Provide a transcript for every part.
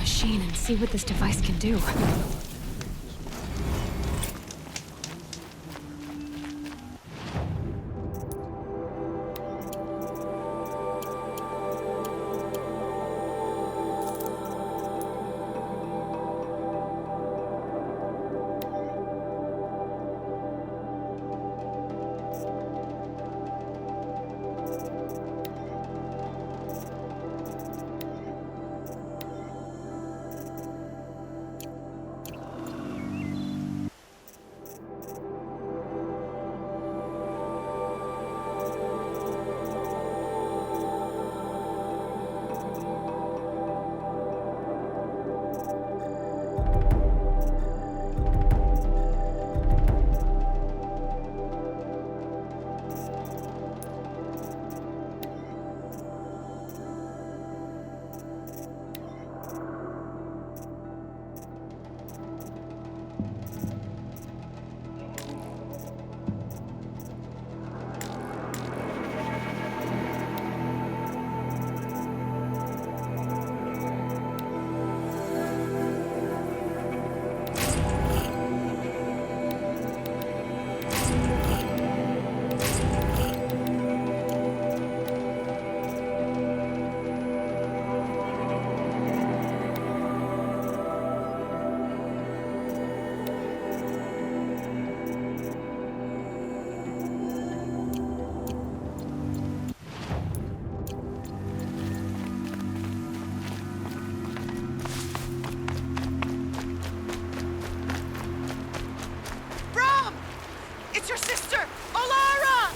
machine and see what this device can do. It's your sister, Alara!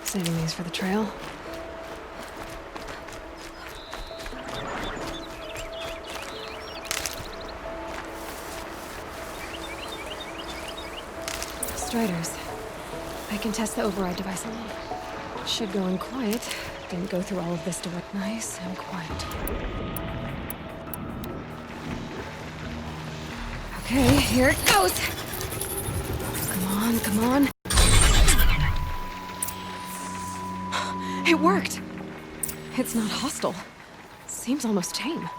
Saving these for the trail. Striders. I can test the override device alone. Should go in quiet. Didn't go through all of this to work nice and quiet. Okay, here it goes! Come on, come on. It worked! It's not hostile. Seems almost tame.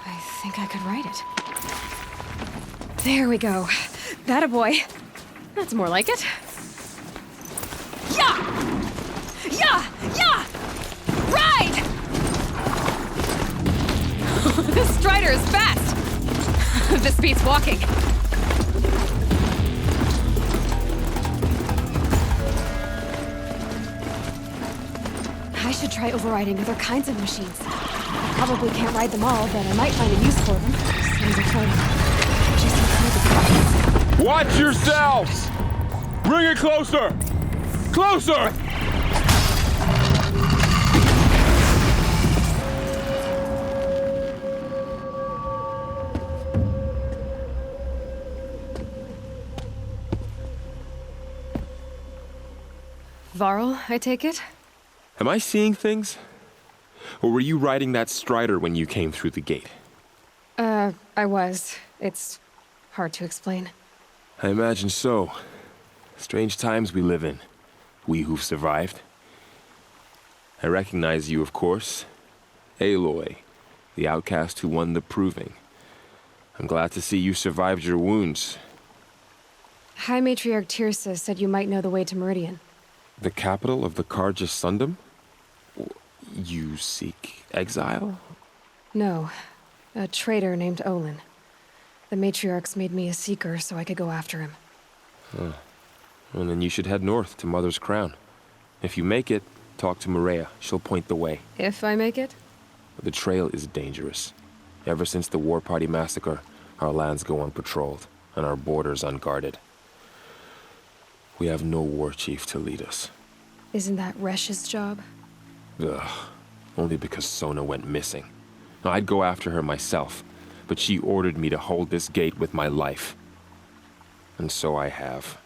I think I could ride it. There we go. That a boy. That's more like it. Yeah! Yeah! Yeah! Ride! This strider is fast! This beats walking. I should try overriding other kinds of machines. I probably can't ride them all, but I might find a use for them. Seems exciting. Just inside the Watch yourselves! Bring it closer! Closer! Varl, I take it? Am I seeing things? Or were you riding that strider when you came through the gate? I was. It's hard to explain. I imagine so. Strange times we live in. We who've survived. I recognize you, of course. Aloy, the outcast who won the proving. I'm glad to see you survived your wounds. High Matriarch Tirsa said you might know the way to Meridian. The capital of the Carja Sundom? You seek exile? No. A traitor named Olin. The Matriarchs made me a seeker so I could go after him. Huh. Well, then you should head north to Mother's Crown. If you make it, Talk to Maria. She'll point the way. If I make it? The trail is dangerous. Ever since the War Party massacre, our lands go unpatrolled, and our borders unguarded. We have no war chief to lead us. Isn't that Resh's job? Ugh. Only because Sona went missing. I'd go after her myself, but she ordered me to hold this gate with my life. And so I have.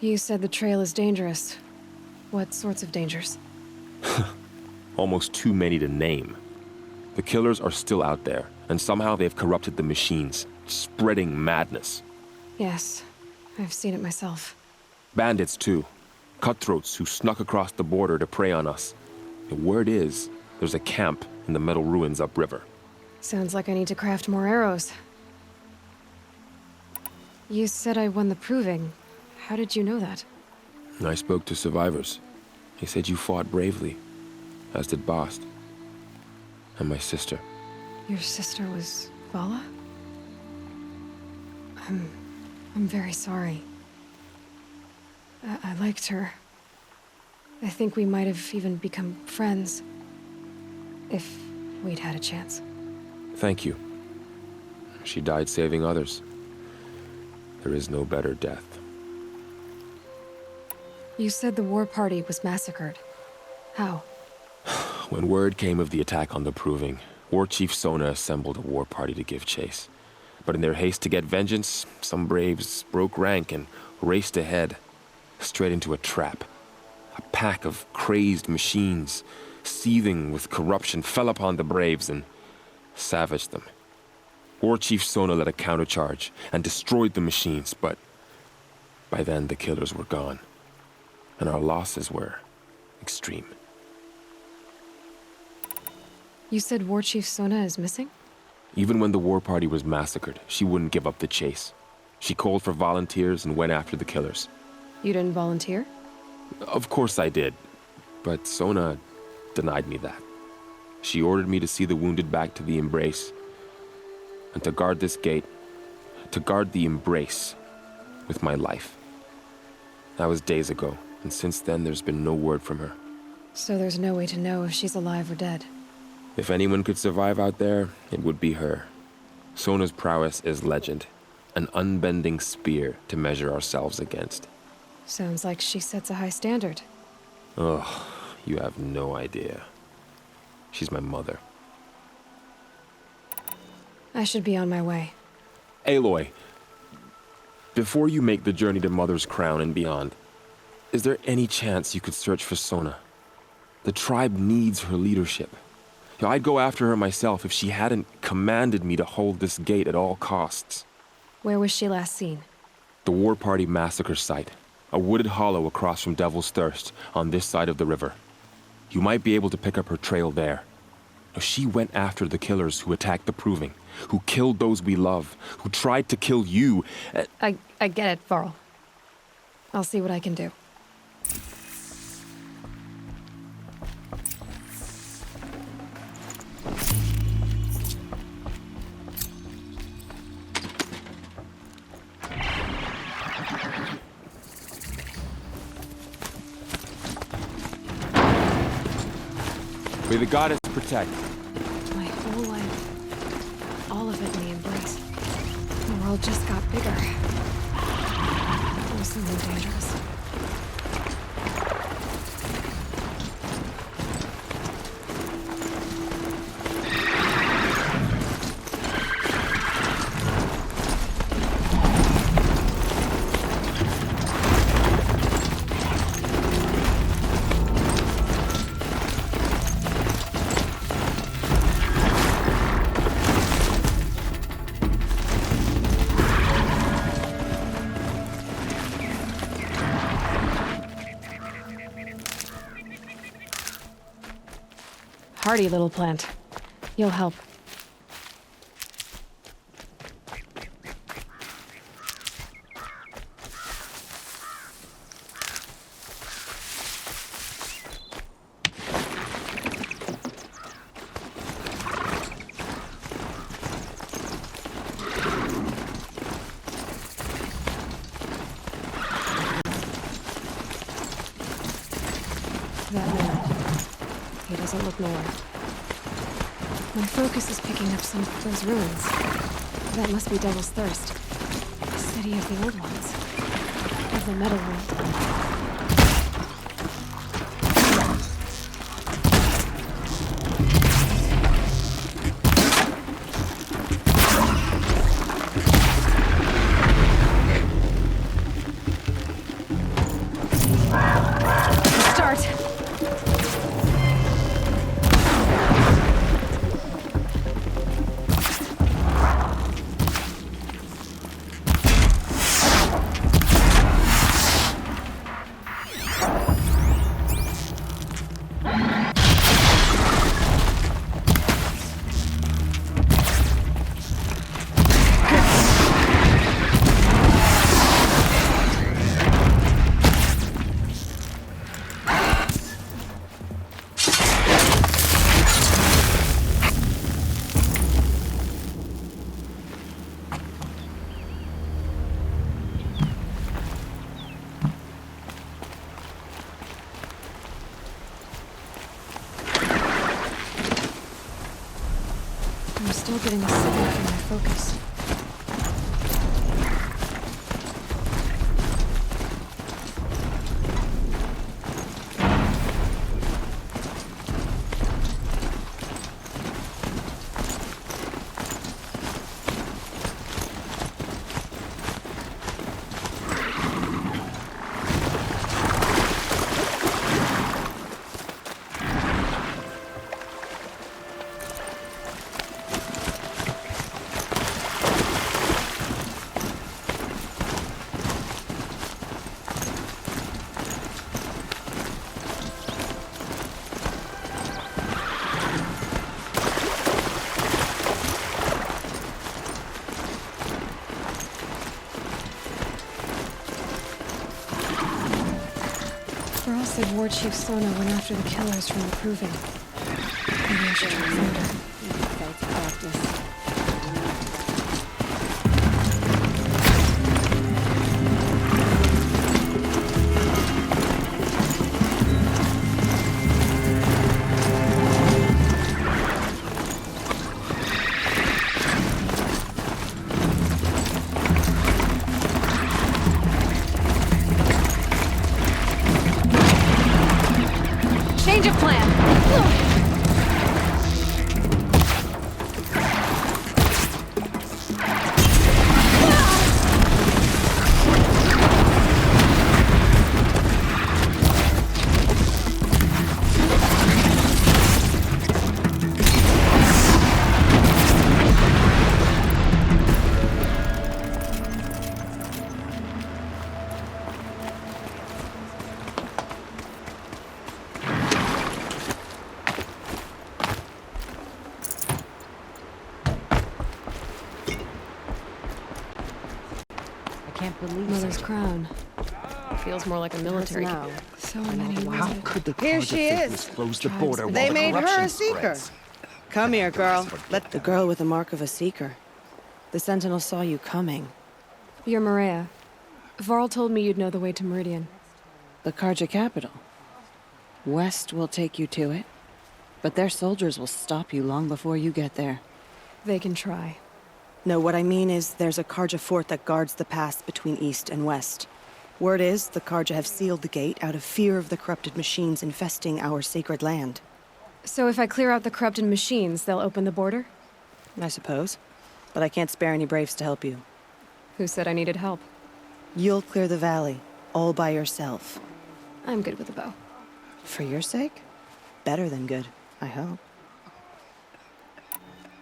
You said the trail is dangerous. What sorts of dangers? Almost too many to name. The killers are still out there, and somehow they've corrupted the machines, spreading madness. Yes, I've seen it myself. Bandits, too. Cutthroats who snuck across the border to prey on us. The word is, there's a camp in the metal ruins upriver. Sounds like I need to craft more arrows. You said I won the proving. How did you know that? I spoke to survivors. They said you fought bravely, as did Bast. And my sister. Your sister was Vala? I'm very sorry. I liked her. I think we might have even become friends. If we'd had a chance. Thank you. She died saving others. There is no better death. You said the war party was massacred. How? When word came of the attack on the Proving, War Chief Sona assembled a war party to give chase. But in their haste to get vengeance, some braves broke rank and raced ahead, straight into a trap. A pack of crazed machines, seething with corruption, fell upon the braves and savaged them. War Chief Sona led a countercharge and destroyed the machines, but by then the killers were gone, and our losses were extreme. You said War Chief Sona is missing? Even when the war party was massacred, she wouldn't give up the chase. She called for volunteers and went after the killers. You didn't volunteer? Of course I did, but Sona denied me that. She ordered me to see the wounded back to the Embrace, and to guard this gate, to guard the Embrace with my life. That was days ago, and since then there's been no word from her. So there's no way to know if she's alive or dead. If anyone could survive out there, it would be her. Sona's prowess is legend, an unbending spear to measure ourselves against. Sounds like she sets a high standard. Ugh, you have no idea. She's my mother. I should be on my way. Aloy, before you make the journey to Mother's Crown and beyond, is there any chance you could search for Sona? The tribe needs her leadership. I'd go after her myself if she hadn't commanded me to hold this gate at all costs. Where was she last seen? The War Party massacre site. A wooded hollow across from Devil's Thirst, on this side of the river. You might be able to pick up her trail there. She went after the killers who attacked the Proving, who killed those we love, who tried to kill you. I get it, Varl. I'll see what I can do. May the goddess protect. My whole life. All of it in the Embrace. The world just got bigger. It was something dangerous. Hardy little plant. You'll help. doesn't look north. My focus is picking up some of those ruins. That must be Devil's Thirst. The city of the old ones. Of the metal world. I'm still getting a signal from my focus. Said Ward Chief Sona went after the killers from the Proving. Maybe I should try to find her. That's practice. Change of plan. Can't believe Mother's crown. Feels more like a military. now. So many How ones. could the Here Card she Defenders is. close the border They while the made her corruption a seeker. spreads? Come here, girl. Let The girl with the mark of a seeker. The Sentinel saw you coming. You're Maria. Varl told me you'd know the way to Meridian. The Karja capital. West will take you to it, but their soldiers will stop you long before you get there. They can try. No, what I mean is there's a Karja fort that guards the pass between east and west. Word is the Karja have sealed the gate out of fear of the corrupted machines infesting our sacred land. So if I clear out the corrupted machines, they'll open the border? I suppose. But I can't spare any braves to help you. Who said I needed help? You'll clear the valley, all by yourself. I'm good with a bow. For your sake? Better than good, I hope.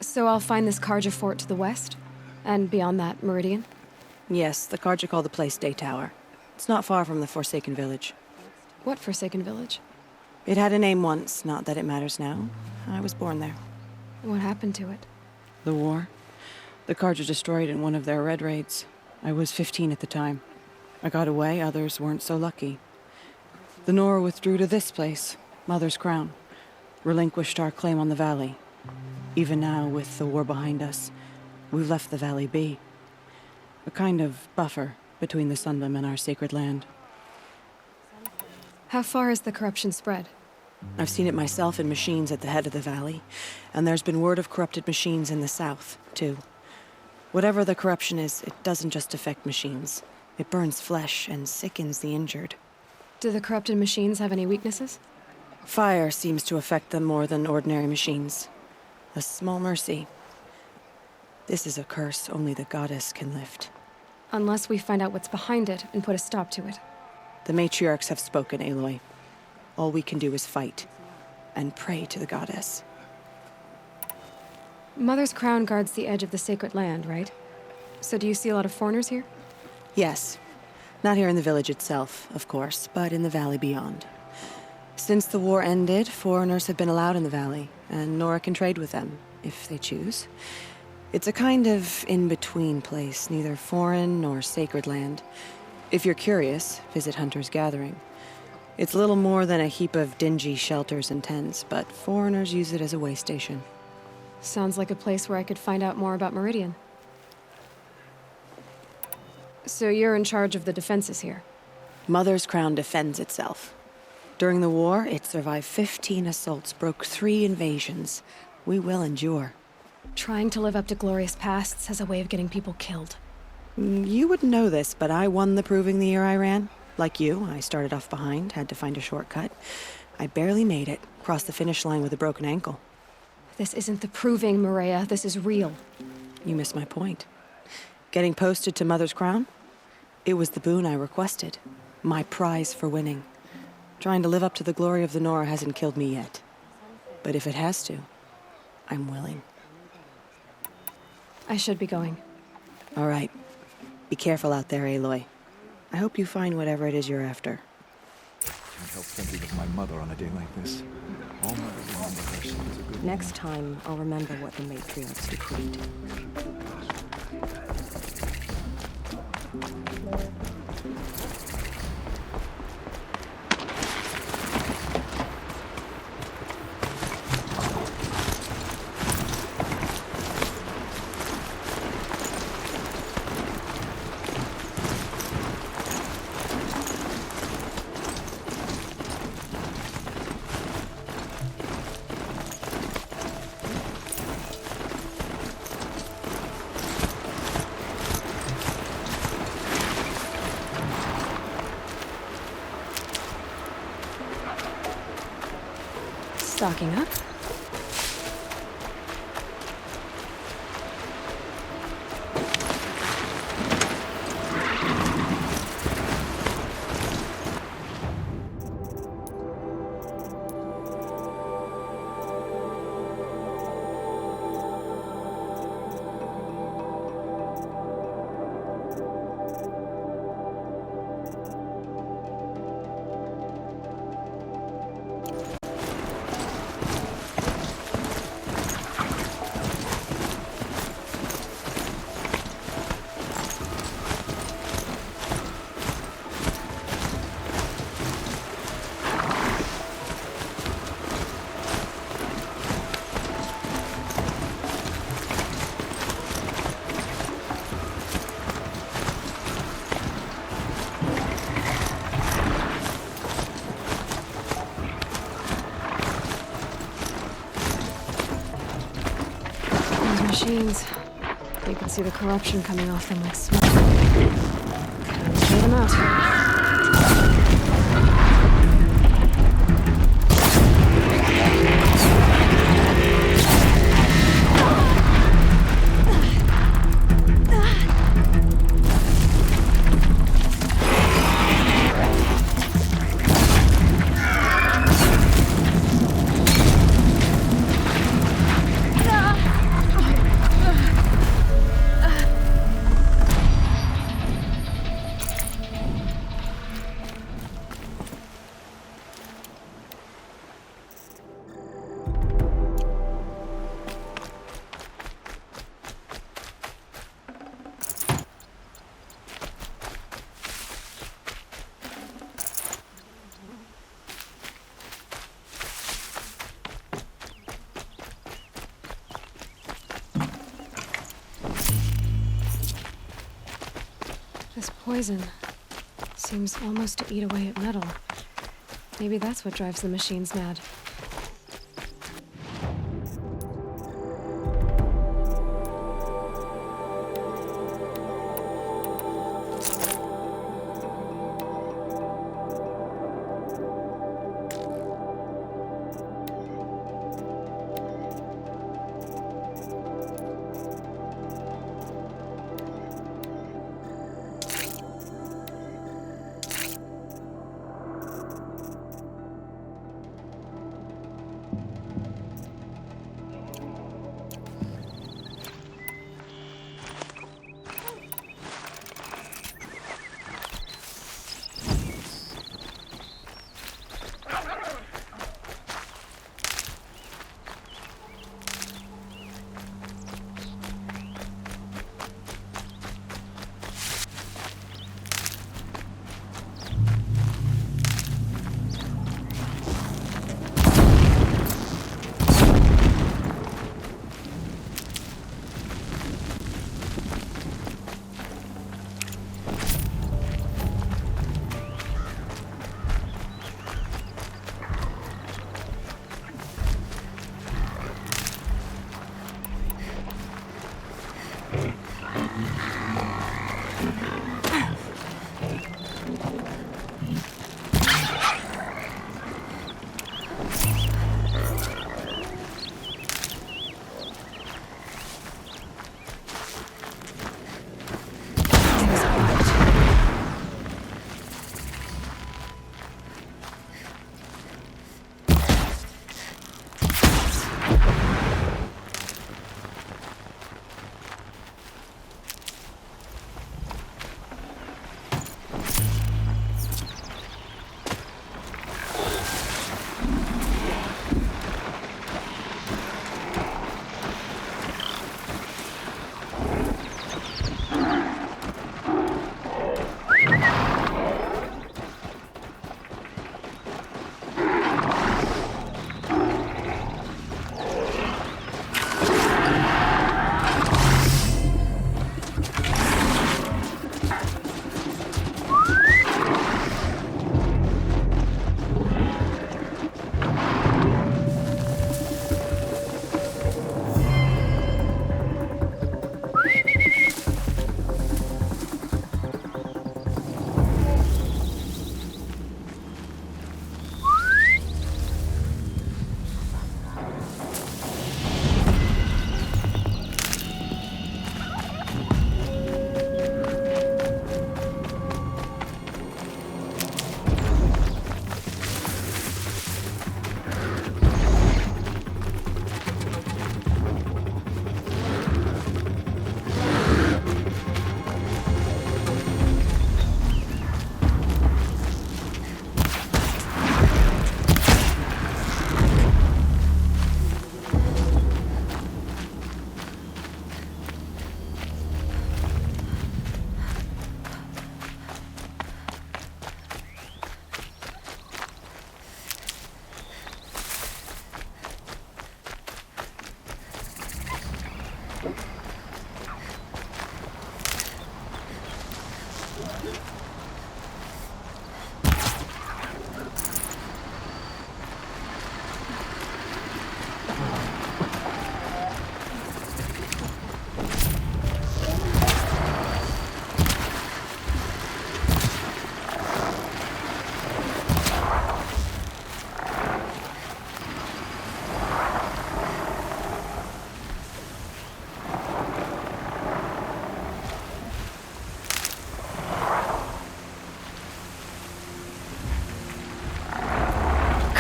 So I'll find this Karja fort to the west? And beyond that, Meridian? Yes, the Karja call the place Day Tower. It's not far from the Forsaken Village. What Forsaken Village? It had a name once, not that it matters now. I was born there. What happened to it? The war. The Karja destroyed in one of their red raids. I was 15 at the time. I got away, others weren't so lucky. The Nora withdrew to this place, Mother's Crown. Relinquished our claim on the valley. Even now, with the war behind us, we've left the valley be. A kind of buffer between the Sundom and our sacred land. How far has the corruption spread? I've seen it myself in machines at the head of the valley, and there's been word of corrupted machines in the south, too. Whatever the corruption is, it doesn't just affect machines. It burns flesh and sickens the injured. Do the corrupted machines have any weaknesses? Fire seems to affect them more than ordinary machines. A small mercy. This is a curse only the goddess can lift. Unless we find out what's behind it and put a stop to it. The matriarchs have spoken, Aloy. All we can do is fight, and pray to the goddess. Mother's crown guards the edge of the sacred land, right? So do you see a lot of foreigners here? Yes. Not here in the village itself, of course, but in the valley beyond. Since the war ended, foreigners have been allowed in the valley, and Nora can trade with them, if they choose. It's a kind of in-between place, neither foreign nor sacred land. If you're curious, visit Hunter's Gathering. It's little more than a heap of dingy shelters and tents, but foreigners use it as a way station. Sounds like a place where I could find out more about Meridian. So you're in charge of the defenses here? Mother's crown defends itself. During the war, it survived 15 assaults, broke 3 invasions. We will endure. Trying to live up to glorious pasts has a way of getting people killed. You wouldn't know this, but I won the proving the year I ran. Like you, I started off behind, had to find a shortcut. I barely made it, crossed the finish line with a broken ankle. This isn't the proving, Maria. This is real. You missed my point. Getting posted to Mother's crown? It was the boon I requested. My prize for winning. Trying to live up to the glory of the Nora hasn't killed me yet. But if it has to, I'm willing. I should be going. All right. Be careful out there, Aloy. I hope you find whatever it is you're after. Can't help thinking of my mother on a day like this. All mothers remember her. She was a good Next time, I'll remember what the matriarchs decreed. Stocking up. Machines. You can see the corruption coming off them like smoke. Time to clear them out. This poison seems almost to eat away at metal. Maybe that's what drives the machines mad.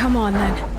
Come on, then.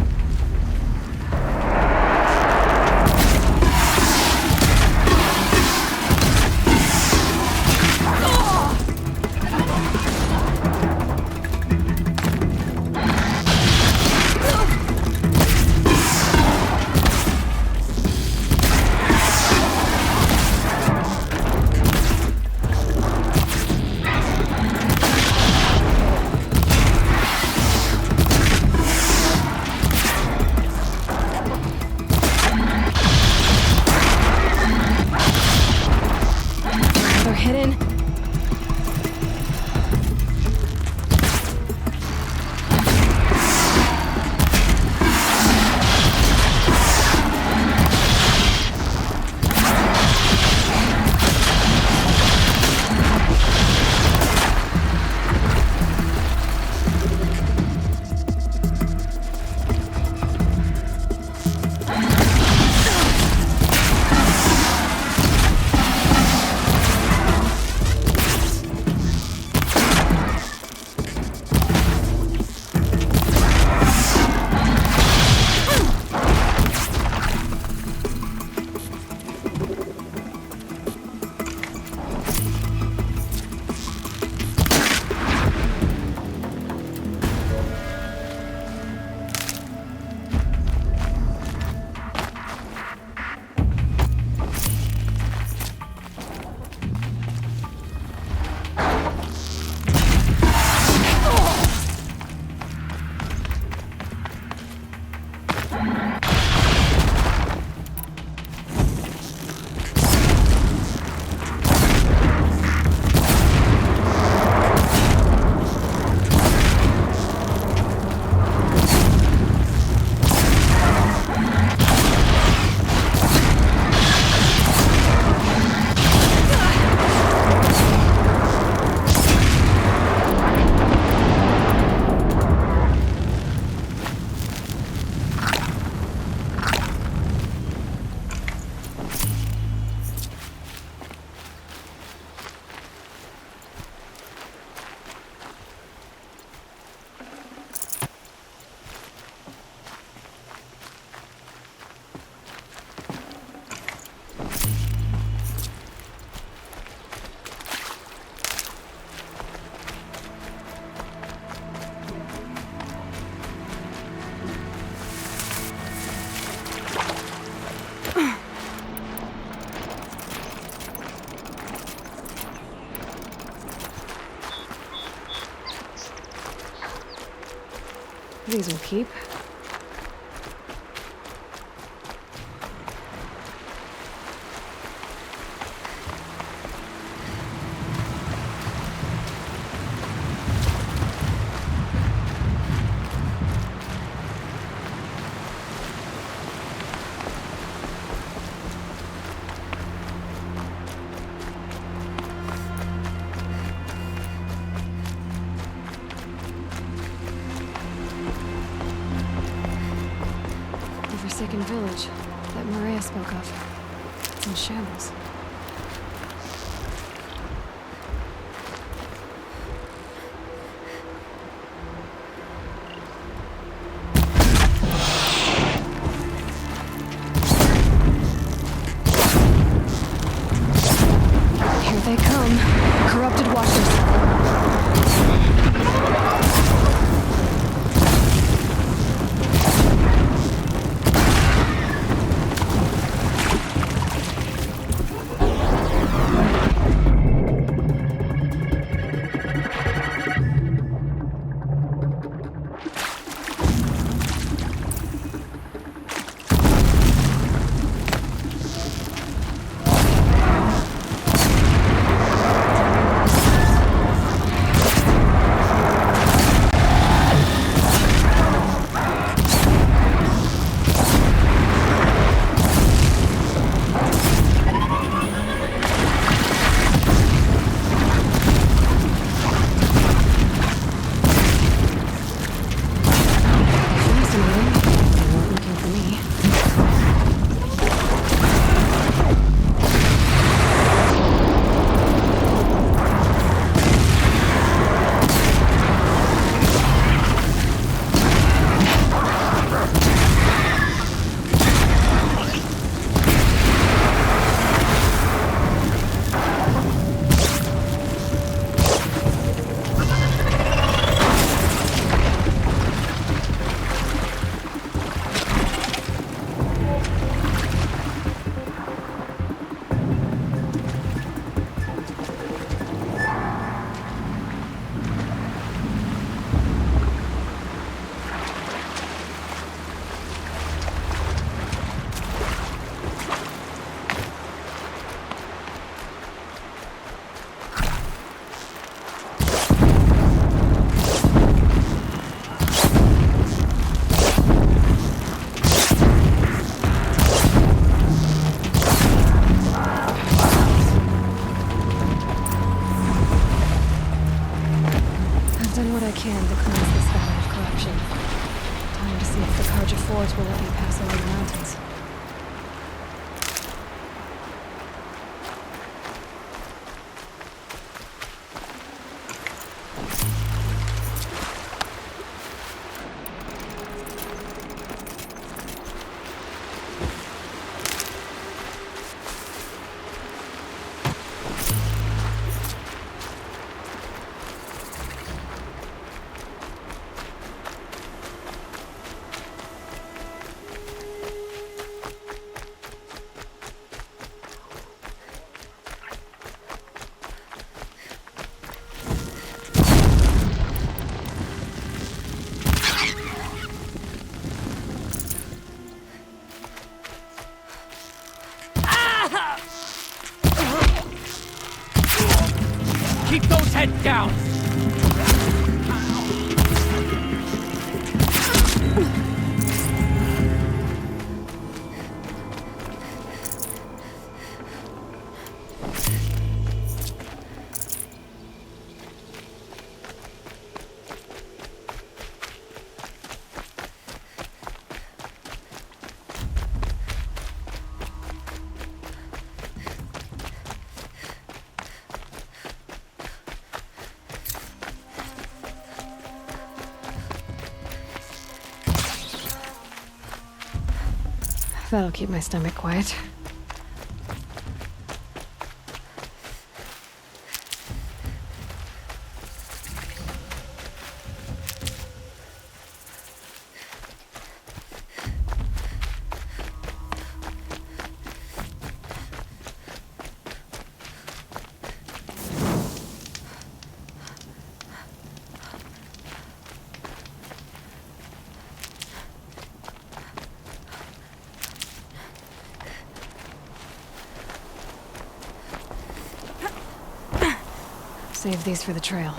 These will keep. Forsaken village that Maria spoke of. It's in shambles. Here they come. Corrupted watchers. Can to cleanse this valley of corruption. Time to see if the Carja Forge will let me pass over the mountains. Keep those heads down! That'll keep my stomach quiet. Save these for the trail.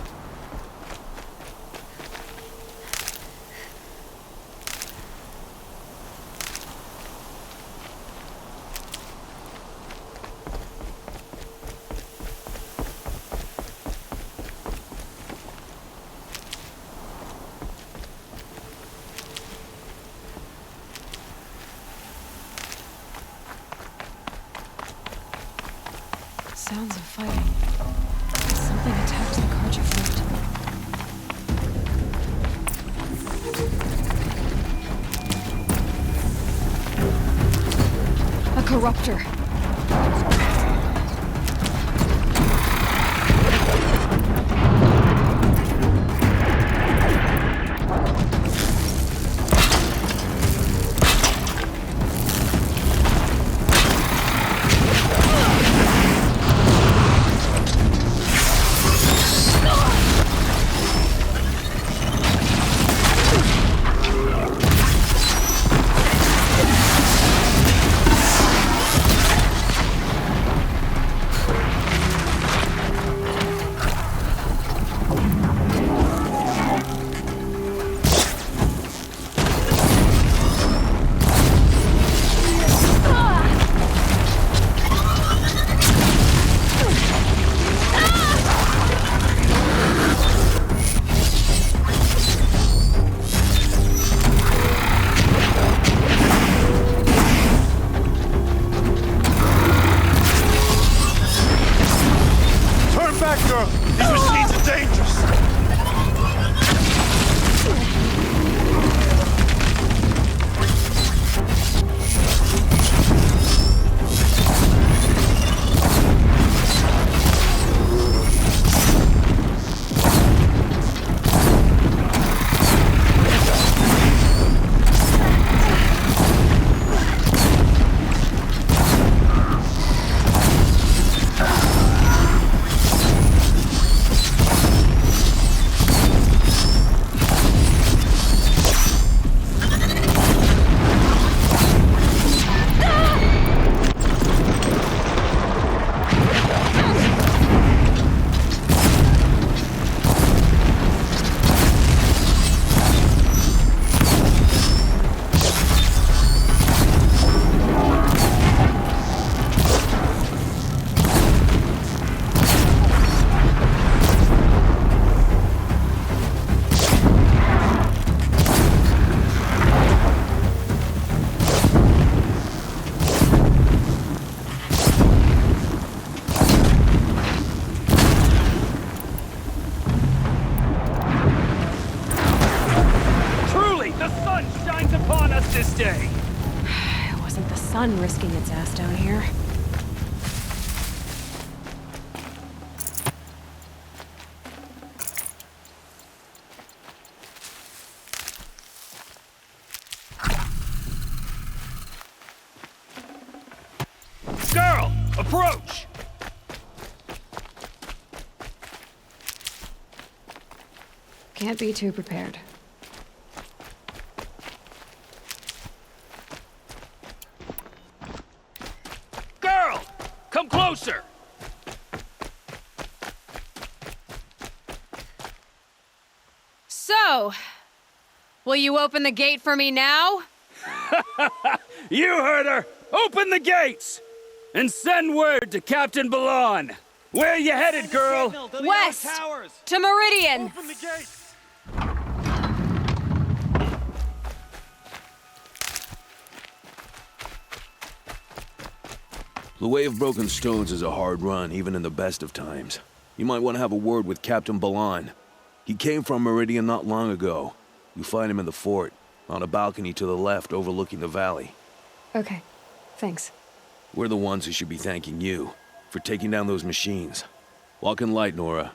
Sounds of fighting. Something attacked the Carja fort. A corruptor. Risking its ass down here. Girl, approach! Can't be too prepared. Come closer! So, will you open the gate for me now? You heard her! Open the gates! And send word to Captain Balan! Where you headed, girl? West! To Meridian! Open the gates! The way of broken stones is a hard run, even in the best of times. You might want to have a word with Captain Balan. He came from Meridian not long ago. You find him in the fort, on a balcony to the left overlooking the valley. Okay, thanks. We're the ones who should be thanking you for taking down those machines. Walk in light, Nora.